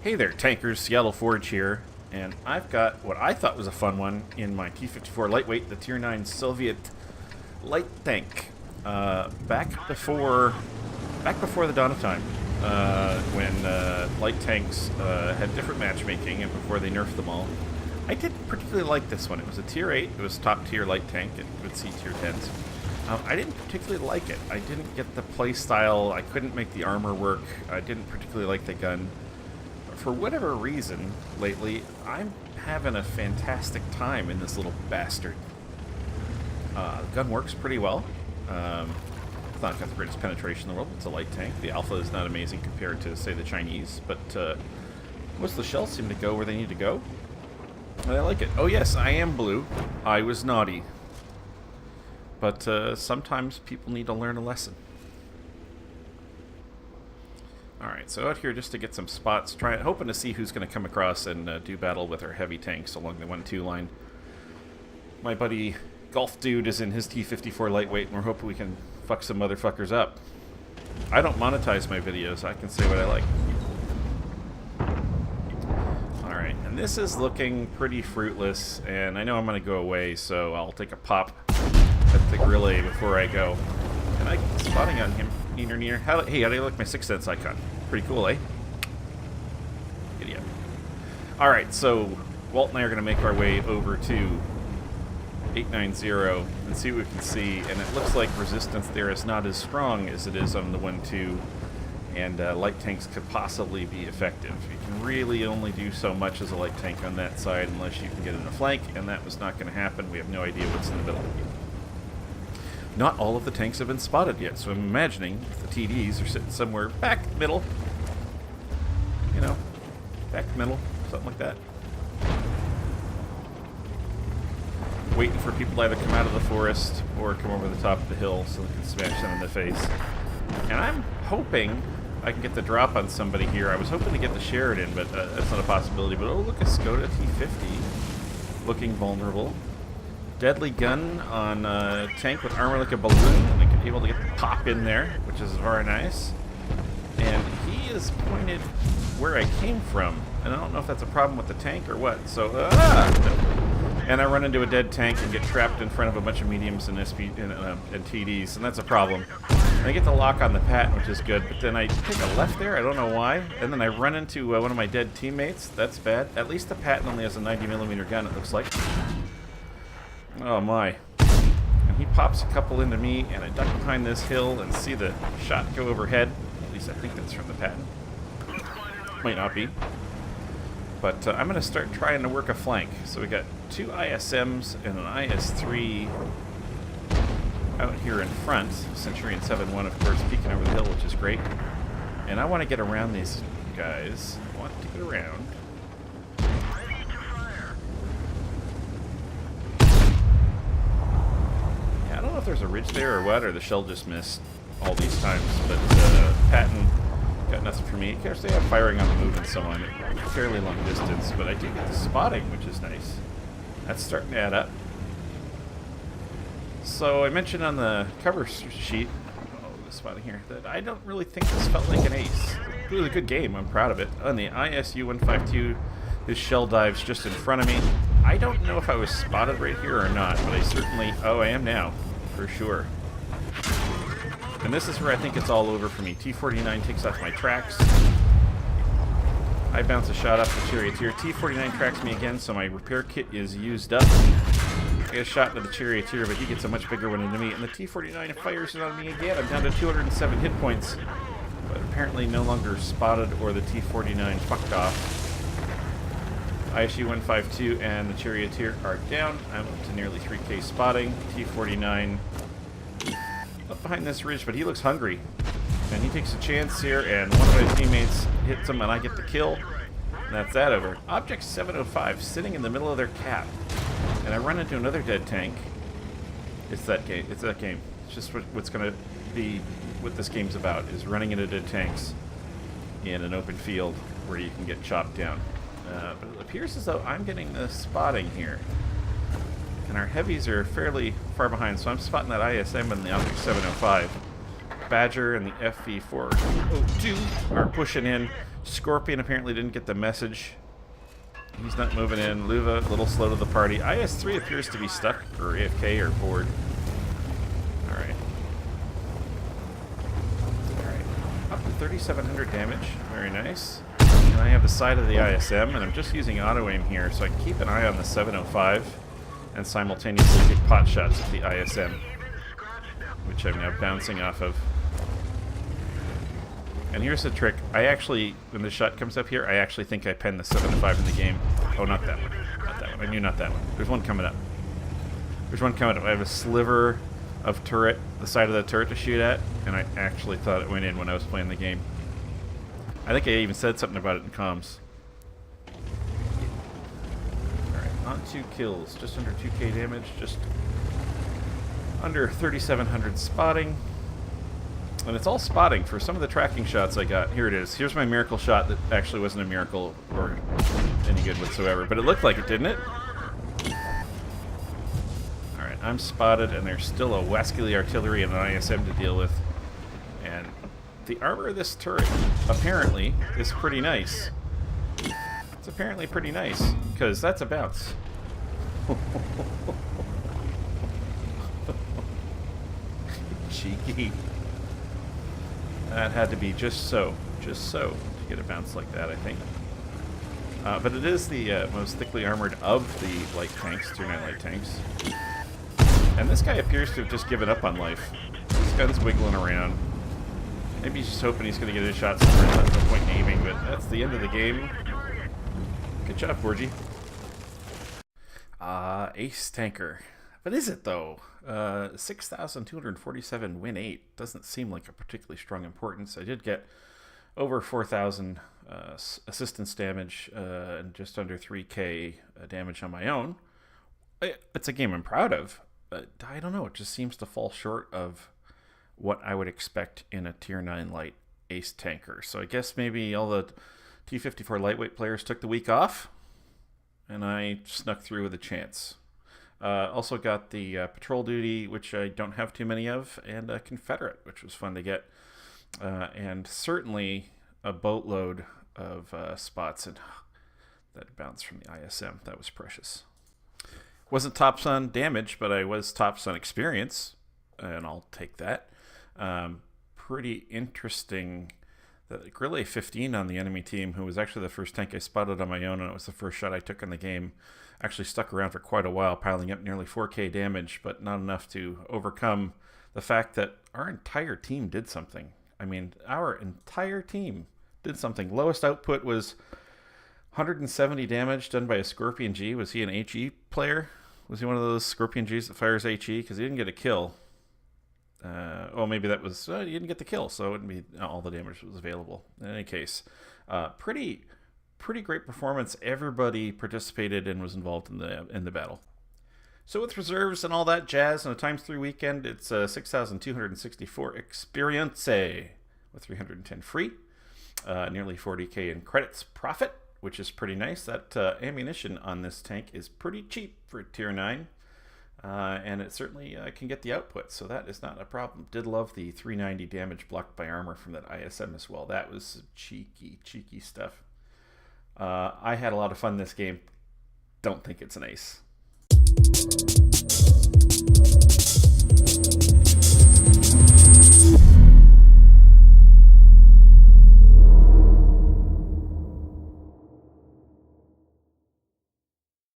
Hey there, tankers, Seattle Forge here, and I've got what I thought was a fun one in my T-54 Lightweight, the Tier 9 Soviet light tank. Back before the dawn of time, when light tanks had different matchmaking and before they nerfed them all, I didn't particularly like this one. It was a Tier 8, it was top tier light tank, it would see Tier 10s. I didn't particularly like it. I didn't get the play style, I couldn't make the armor work, I didn't particularly like the gun. For whatever reason, lately, I'm having a fantastic time in this little bastard. The gun works pretty well. It's not got the greatest penetration in the world. It's a light tank. The alpha is not amazing compared to, say, the Chinese, but most of the shells seem to go where they need to go. And I like it. Oh yes, I am blue. I was naughty. But sometimes people need to learn a lesson. Alright, so out here just to get some spots, hoping to see who's going to come across and do battle with our heavy tanks along the 1-2 line. My buddy Golf Dude is in his T-54 Lightweight, and we're hoping we can fuck some motherfuckers up. I don't monetize my videos, I can say what I like. Alright, and this is looking pretty fruitless, and I know I'm going to go away, so I'll take a pop at the grille before I go. And I'm spotting on him. Hey, how do you like my 6th sense icon? Pretty cool, eh? Idiot. Alright, so Walt and I are going to make our way over to 890 and see what we can see. And it looks like resistance there is not as strong as it is on the 1-2. And light tanks could possibly be effective. You can really only do so much as a light tank on that side unless you can get in the flank. And that was not going to happen. We have no idea what's in the middle. Not all of the tanks have been spotted yet, so I'm imagining the TDs are sitting somewhere back middle. You know, back middle, something like that. Waiting for people to either come out of the forest or come over the top of the hill so they can smash them in the face. And I'm hoping I can get the drop on somebody here. I was hoping to get the Sheridan, but that's not a possibility. But oh, look, a Skoda T-50 looking vulnerable. Deadly gun on a tank with armor like a balloon, and able to get the pop in there, which is very nice. And he is pointed where I came from, and I don't know if that's a problem with the tank or what. So, and I run into a dead tank and get trapped in front of a bunch of mediums and and TDs, and that's a problem. And I get the lock on the Patton, which is good, but then I take a left there, I don't know why, and then I run into one of my dead teammates. That's bad. At least the Patton only has a 90mm gun, it looks like. Oh my. And he pops a couple into me, and I duck behind this hill and see the shot go overhead. At least I think that's from the Patton. Might not be. But I'm going to start trying to work a flank. So we got 2 ISMs and an IS-3 out here in front. Centurion 7-1, of course, peeking over the hill, which is great. And I want to get around these guys. I want to get around. I don't know if there's a ridge there or what, or the shell just missed all these times, but Patton got nothing for me. Of course, they have firing on the move and so on at fairly long distance, but I do get the spotting, which is nice. That's starting to add up. So I mentioned on the cover sheet, the spotting here, that I don't really think this felt like an ace. It was a good game, I'm proud of it. On the ISU 152, his shell dives just in front of me. I don't know if I was spotted right here or not, but I certainly... Oh, I am now. For sure. And this is where I think it's all over for me. T-49 takes off my tracks. I bounce a shot off the Charioteer. T-49 tracks me again, so my repair kit is used up. I get a shot into the Charioteer, but he gets a much bigger one into me. And the T-49 fires it on me again. I'm down to 207 hit points. But apparently no longer spotted, or the T-49 fucked off. ISU 152 and the Charioteer are down. I'm up to nearly 3k spotting. T-49 up behind this ridge, but he looks hungry. And he takes a chance here, and one of my teammates hits him, and I get the kill. And that's that over. Object 705 sitting in the middle of their cap. And I run into another dead tank. It's that game. It's that game. It's just what's going to be what this game's about, is running into dead tanks in an open field where you can get chopped down. But it appears as though I'm getting the spotting here. And our heavies are fairly far behind, so I'm spotting that ISM and the Object 705. Badger and the FV4 Lwt are pushing in. Scorpion apparently didn't get the message. He's not moving in. Luva, a little slow to the party. IS-3 appears to be stuck, or AFK, or bored. Alright. Alright. Up to 3,700 damage. Very nice. And I have the side of the ISM, and I'm just using auto-aim here, so I can keep an eye on the 705, and simultaneously take pot shots at the ISM, which I'm now bouncing off of. And here's the trick. I actually, when the shot comes up here, I actually think I penned the 7-5 in the game. Oh, not that one. Not that one. I knew not that one. There's one coming up. There's one coming up. I have a sliver of turret, the side of the turret to shoot at, and I actually thought it went in when I was playing the game. I think I even said something about it in comms. Alright, on 2 kills. Just under 2k damage. Just under 3,700 spotting. And it's all spotting for some of the tracking shots I got. Here it is. Here's my miracle shot that actually wasn't a miracle or any good whatsoever. But it looked like it, didn't it? Alright, I'm spotted, and there's still a Wascally artillery and an ISM to deal with. And the armor of this turret, apparently, is pretty nice. It's apparently pretty nice, because that's a bounce. Cheeky. That had to be just so to get a bounce like that, I think. But it is the most thickly armored of the light tanks, Tier 9 light tanks. And this guy appears to have just given up on life. This gun's wiggling around. Maybe he's just hoping he's going to get his shot somewhere. There's no point in aiming, but that's the end of the game. Good job, Borgie. Ace tanker. But is it, though? 6,247 win 8 doesn't seem like a particularly strong importance. I did get over 4,000 assistance damage and just under 3k damage on my own. It's a game I'm proud of, but I don't know. It just seems to fall short of what I would expect in a Tier 9 light ace tanker. So I guess maybe all the T-54 lightweight players took the week off, and I snuck through with a chance. Also got the patrol duty, which I don't have too many of, and a Confederate, which was fun to get. And certainly a boatload of spots and that bounce from the ISM. That was precious. Wasn't tops on damage, but I was tops on experience, and I'll take that. Pretty interesting. The Grille 15 on the enemy team, who was actually the first tank I spotted on my own, and it was the first shot I took in the game, actually stuck around for quite a while, piling up nearly 4k damage, but not enough to overcome the fact that our entire team did something. I mean, our entire team did something. Lowest output was 170 damage done by a Scorpion G. Was he an HE player? Was he one of those Scorpion Gs that fires HE? Because he didn't get a kill. Oh, maybe that was... he didn't get the kill, so it wouldn't be all the damage was available. In any case, pretty great performance. Everybody participated and was involved in the battle. So with reserves and all that jazz and a ×3 weekend, it's 6,264 experience with 310 free. Nearly 40k in credits profit, which is pretty nice. That ammunition on this tank is pretty cheap for Tier 9. And it certainly can get the output, so that is not a problem. Did love the 390 damage blocked by armor from that ISM as well. That was cheeky stuff. I had a lot of fun this game. Don't think it's an ace.